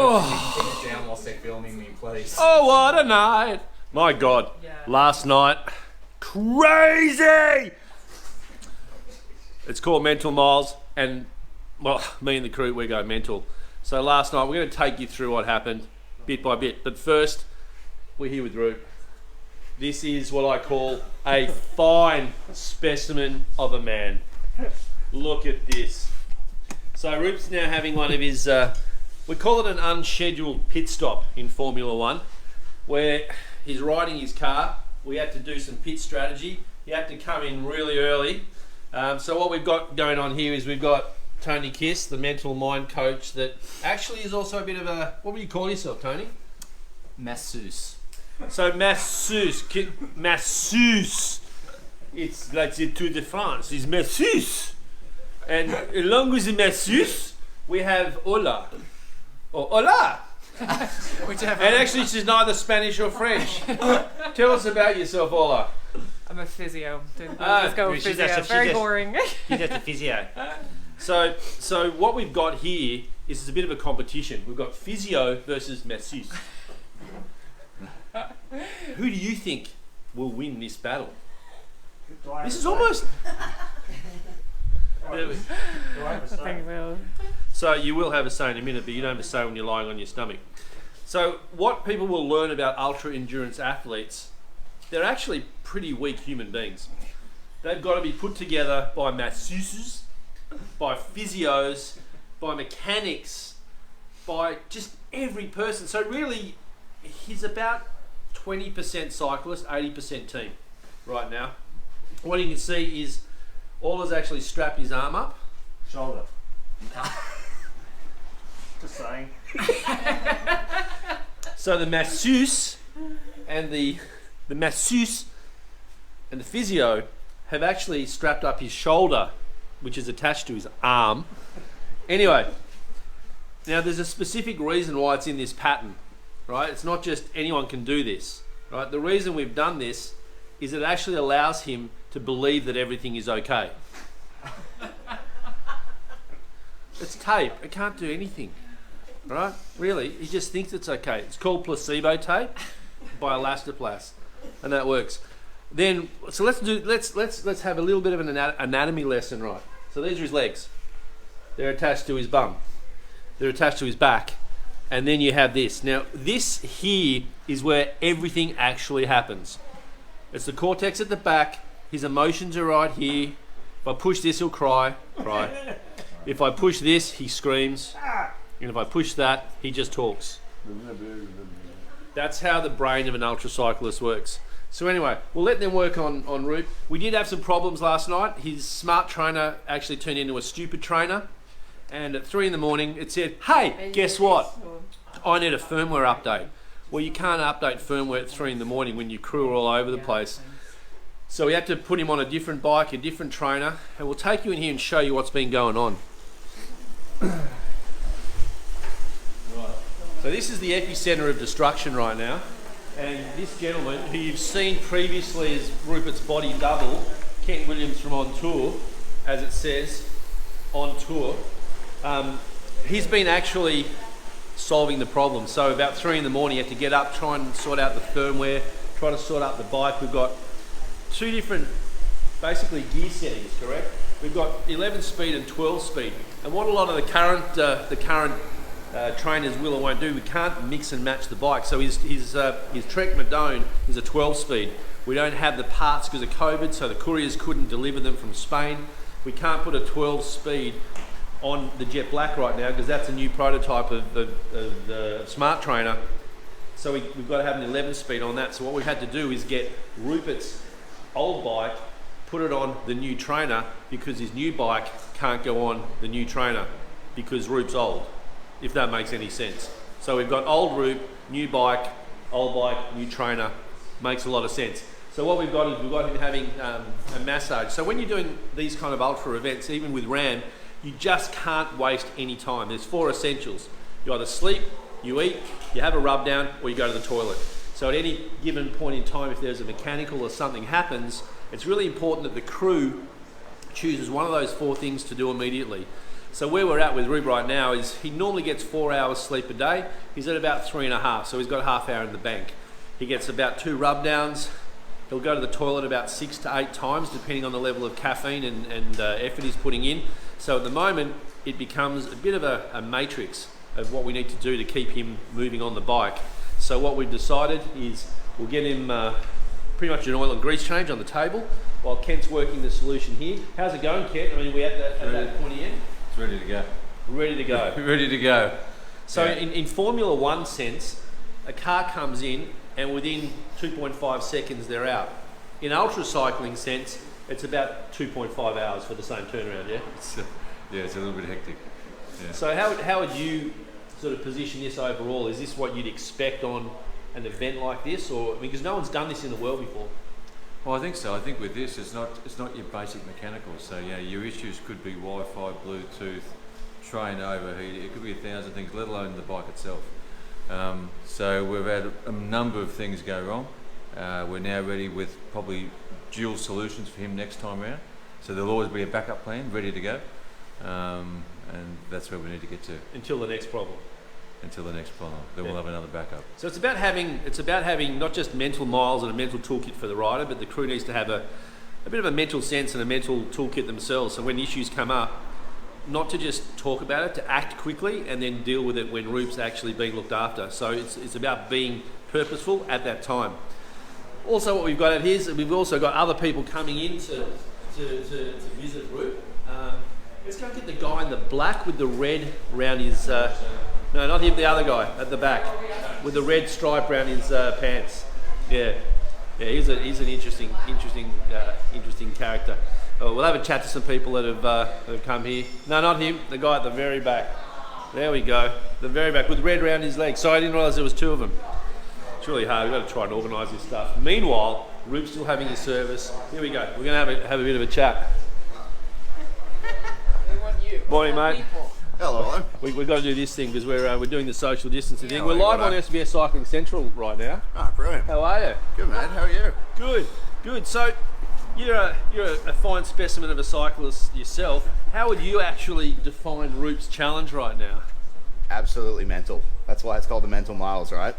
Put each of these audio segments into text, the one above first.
Put it down whilst they're filming me, please. Oh, what a night! My God, last night, crazy! It's called Mental Miles, and well, me and the crew, we go mental. So last night, we're going to take you through what happened, bit by bit. But first, we're here with Roop. This is what I call a fine specimen of a man. Look at this. So Roop's now having one of his, we call it an unscheduled pit stop in Formula One, where he's riding his car. We had to do some pit strategy. He had to come in really early. So what we've got going on here is we've got Tony Kiss, the mental mind coach, that actually is also a bit of a, what would you call yourself, Tony? Masseuse. So masseuse, it's like the Tour de France, it's masseuse. And along with the masseuse, we have Ola, or Hola. Whichever. And actually she's neither Spanish or French. Tell us about yourself, Ola. I'm a physio. Let's go with physio. Very boring. He's at the physio. So what we've got here is it's a bit of a competition. We've got physio versus masseuse. Who do you think will win this battle? This is almost... I think we'll. So you will have a say in a minute, but you don't have a say when you're lying on your stomach. So what people will learn about ultra endurance athletes, they're actually pretty weak human beings. They've got to be put together by masseuses, by physios, by mechanics, by just every person. So really, he's about 20% cyclist, 80% team right now. What you can see is Ola's actually strapped his arm up. Shoulder. Just saying. So the masseuse and the masseuse and the physio have actually strapped up his shoulder, which is attached to his arm. Anyway, now there's a specific reason why it's in this pattern, right? It's not just anyone can do this, right? The reason we've done this is it actually allows him to believe that everything is okay. It's tape. It can't do anything, right? Really, he just thinks it's okay. It's called placebo tape by Elastoplast, and that works. Then, so let's have a little bit of an anatomy lesson, right? So these are his legs. They're attached to his bum. They're attached to his back, and then you have this. Now, this here is where everything actually happens. It's the cortex at the back. His emotions are right here. If I push this, he'll cry. If I push this, he screams. And if I push that, he just talks. That's how the brain of an ultracyclist works. So anyway, we'll let them work on route. We did have some problems last night. His smart trainer actually turned into a stupid trainer. And at 3 a.m, it said, hey, guess what? I need a firmware update. Well, you can't update firmware at 3 a.m. when your crew are all over the place. So we had to put him on a different bike, a different trainer, and we'll take you in here and show you what's been going on. So this is the epicenter of destruction right now, and this gentleman, who you've seen previously as Rupert's body double, Kent Williams from On Tour, as it says, On Tour, he's been actually solving the problem. So about 3 a.m, you have to get up, try and sort out the firmware, try to sort out the bike. We've got 2 different, basically, gear settings, correct? We've got 11 speed and 12 speed. And what a lot of the current trainers will or won't do, we can't mix and match the bike. So his Trek Madone is a 12 speed. We don't have the parts because of COVID, so the couriers couldn't deliver them from Spain. We can't put a 12 speed on the Jet Black right now because that's a new prototype of the Smart Trainer. So we've got to have an 11 speed on that. So what we've had to do is get Rupert's old bike, put it on the new trainer because his new bike can't go on the new trainer because Roop's old, if that makes any sense. So we've got old Roop, new bike, old bike, new trainer. Makes a lot of sense. So what we've got is we've got him having a massage. So when you're doing these kind of ultra events, even with VRAAM, you just can't waste any time. There's 4 essentials. You either sleep, you eat, you have a rub down, or you go to the toilet. So at any given point in time, if there's a mechanical or something happens, it's really important that the crew chooses one of those 4 things to do immediately. So where we're at with Rube right now is he normally gets 4 hours sleep a day. He's at about 3.5, so he's got a half hour in the bank. He gets about 2 rub downs. He'll go to the toilet about 6 to 8 times, depending on the level of caffeine and effort he's putting in. So at the moment, it becomes a bit of a matrix of what we need to do to keep him moving on the bike. So what we've decided is we'll get him pretty much an oil and grease change on the table while Kent's working the solution here. How's it going, Kent? I mean, we're at that pointy end. It's ready to go. Ready to go. Ready to go. So Yeah. in Formula One sense, a car comes in and within 2.5 seconds they're out. In ultra cycling sense, it's about 2.5 hours for the same turnaround, yeah? It's a little bit hectic. Yeah. So how would you sort of position this overall? Is this what you'd expect on an event like this? Or because no one's done this in the world before. Well, I think so. I think with this, it's not your basic mechanical. So your issues could be Wi-Fi, Bluetooth, train overheat. It could be 1,000 things, let alone the bike itself. So we've had a number of things go wrong. We're now ready with probably dual solutions for him next time around. So there'll always be a backup plan ready to go, and that's where we need to get to Until the next problem. until the next problem. Then we'll have another backup. So it's about having not just mental miles and a mental toolkit for the rider, but the crew needs to have a bit of a mental sense and a mental toolkit themselves. So when issues come up, not to just talk about it, to act quickly and then deal with it when Rupe's actually being looked after. So it's about being purposeful at that time. Also, what we've got out here is we've also got other people coming in to visit Rupe. Let's go get the guy in the black with the red around his. No, not him. The other guy at the back with the red stripe around his pants. Yeah. He's an interesting character. We'll have a chat to some people that have come here. No, not him. The guy at the very back. There we go. The very back with red around his legs. Sorry, I didn't realise there was 2 of them. It's really hard. We've got to try and organise this stuff. Meanwhile, Rupe's still having his service. Here we go. We're going to have a bit of a chat. Morning, mate. Hello. We've got to do this thing because we're doing the social distancing thing. Yeah, We're well, live on SBS Cycling Central right now. Ah, brilliant. How are you? Good, mate. How are you? Good. So you're a fine specimen of a cyclist yourself. How would you actually define Rupe's challenge right now? Absolutely mental. That's why it's called the mental miles, right?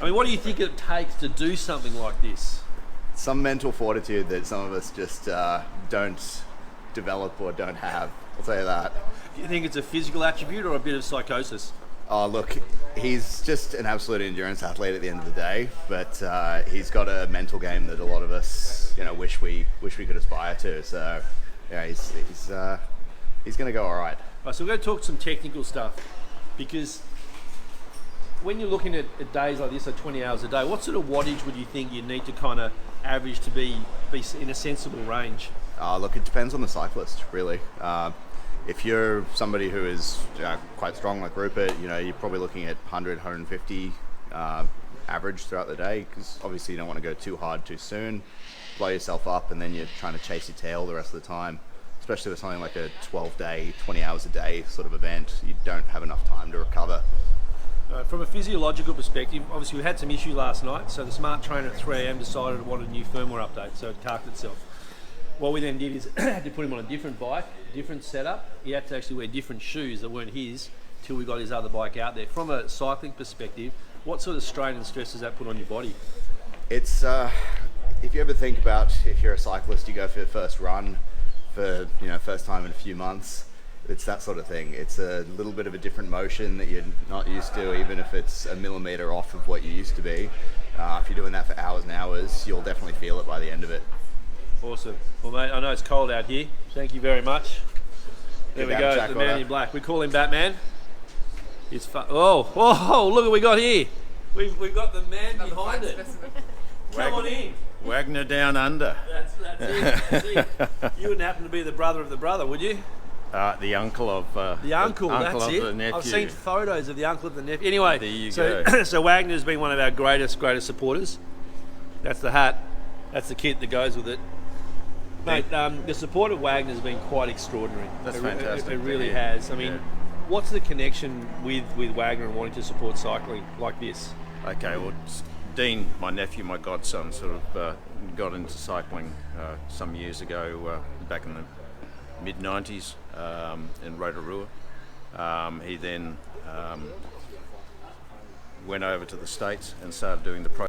I mean, what do you think it takes to do something like this? Some mental fortitude that some of us just don't develop or don't have. I'll tell you that. Do you think it's a physical attribute or a bit of psychosis? Oh, look, he's just an absolute endurance athlete at the end of the day, but he's got a mental game that a lot of us, wish we could aspire to. So, yeah, he's going to go all right. Right, so we're going to talk some technical stuff because when you're looking at days like this, like 20 hours a day, what sort of wattage would you think you need to kind of average to be in a sensible range? Look, it depends on the cyclist, really. If you're somebody who is quite strong like Rupert, you're probably looking at 100, 150 average throughout the day, because obviously you don't want to go too hard too soon, blow yourself up, and then you're trying to chase your tail the rest of the time. Especially with something like a 12-day, 20 hours a day sort of event, you don't have enough time to recover. From a physiological perspective, obviously we had some issue last night, so the smart trainer at 3 AM decided it wanted a new firmware update, so it carked itself. What we then did is had to put him on a different bike, different setup. He had to actually wear different shoes that weren't his till we got his other bike out there. From a cycling perspective, what sort of strain and stress does that put on your body? It's, if you ever think about if you're a cyclist, you go for your first run for, first time in a few months, it's that sort of thing. It's a little bit of a different motion that you're not used to, even if it's a millimetre off of what you used to be. If you're doing that for hours and hours, you'll definitely feel it by the end of it. Awesome. Well, mate, I know it's cold out here. Thank you very much. There we go, the man in black. We call him Batman. He's fun. Oh, look what we got here. We've got the man behind it. Come on in. Wagner down under. That's it. You wouldn't happen to be the brother of the brother, would you? The uncle of the uncle. That's of it. the nephew. I've seen photos of the uncle of the nephew. Anyway, there you go. So Wagner's been one of our greatest supporters. That's the hat. That's the kit that goes with it. Mate, the support of Wagner has been quite extraordinary. That's fantastic. It really has. I mean, what's the connection with Wagner and wanting to support cycling like this? Okay, well, Dean, my nephew, my godson, sort of got into cycling some years ago, back in the mid-90s. in Rotorua. He then went over to the States and started doing the pro